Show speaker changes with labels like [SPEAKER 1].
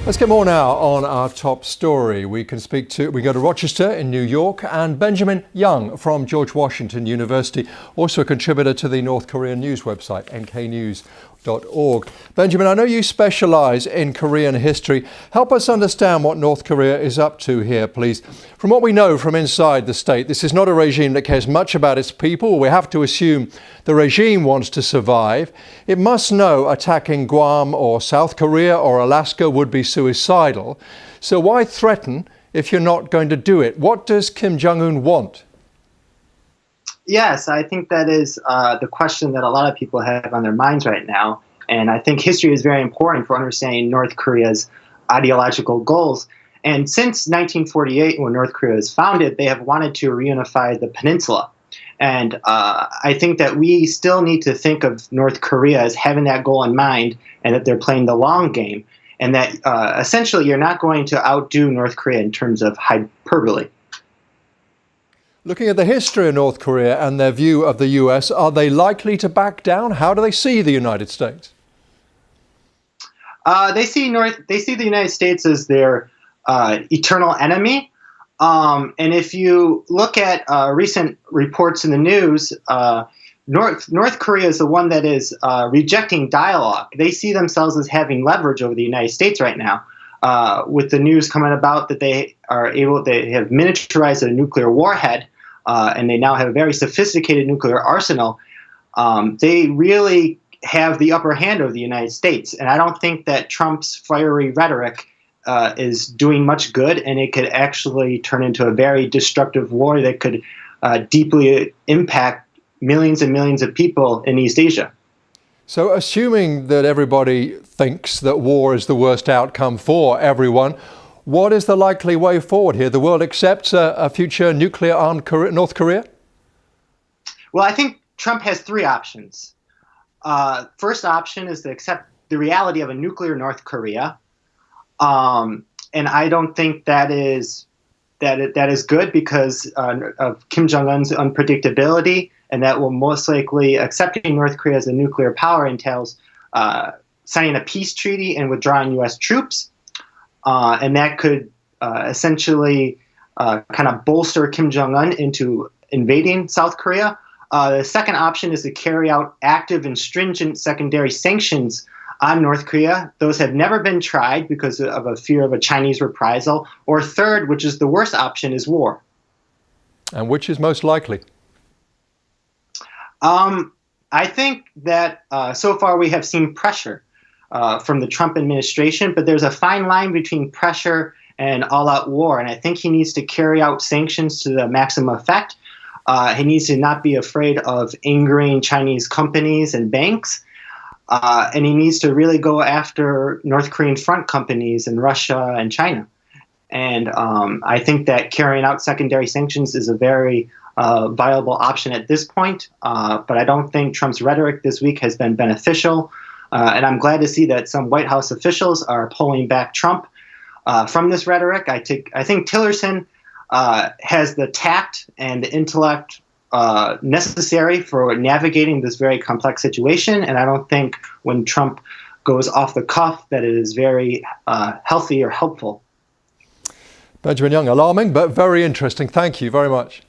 [SPEAKER 1] Let's get more now on our top story. We go to Rochester in New York, and Benjamin Young from George Washington University, also a contributor to the North Korean news website, nknews.org. Benjamin, I know you specialize in Korean history. Help us understand what North Korea is up to here, please. From what we know from inside the state, this is not a regime that cares much about its people. We have to assume the regime wants to survive. It must know attacking Guam or South Korea or Alaska would be suicidal. So why threaten if you're not going to do it? What does Kim Jong-un want?
[SPEAKER 2] Yes, I think that is the question that a lot of people have on their minds right now. And I think history is very important for understanding North Korea's ideological goals. And since 1948, when North Korea was founded, they have wanted to reunify the peninsula. And I think that we still need to think of North Korea as having that goal in mind, and that they're playing the long game, and that essentially you're not going to outdo North Korea in terms of hyperbole.
[SPEAKER 1] Looking at the history of North Korea and their view of the US, are they likely to back down? How do they see the United States?
[SPEAKER 2] They see the United States as their eternal enemy. And if you look at recent reports in the news, North Korea is the one that is rejecting dialogue. They see themselves as having leverage over the United States right now, with the news coming about that they have miniaturized a nuclear warhead, and they now have a very sophisticated nuclear arsenal. They really have the upper hand over the United States, and I don't think that Trump's fiery rhetoric is doing much good, and it could actually turn into a very destructive war that could deeply impact millions and millions of people in East Asia.
[SPEAKER 1] So assuming that everybody thinks that war is the worst outcome for everyone, what is the likely way forward here? The world accepts a future nuclear-armed North Korea?
[SPEAKER 2] Well, I think Trump has three options. First option is to accept the reality of a nuclear North Korea. And I don't think that is good because of Kim Jong-un's unpredictability, and that will most likely accepting North Korea as a nuclear power entails signing a peace treaty and withdrawing U.S. troops, and that could essentially kind of bolster Kim Jong-un into invading South Korea. The second option is to carry out active and stringent secondary sanctions on North Korea. Those have never been tried because of a fear of a Chinese reprisal. Or third, which is the worst option, is war.
[SPEAKER 1] And which is most likely?
[SPEAKER 2] I think that so far we have seen pressure from the Trump administration, but there's a fine line between pressure and all-out war. And I think he needs to carry out sanctions to the maximum effect. He needs to not be afraid of angering Chinese companies and banks. And he needs to really go after North Korean front companies in Russia and China. And I think that carrying out secondary sanctions is a very viable option at this point. But I don't think Trump's rhetoric this week has been beneficial. And I'm glad to see that some White House officials are pulling back Trump from this rhetoric. I think Tillerson has the tact and the intellect necessary for navigating this very complex situation, and I don't think when Trump goes off the cuff that it is very healthy or helpful.
[SPEAKER 1] Benjamin Young, alarming but very interesting. Thank you very much.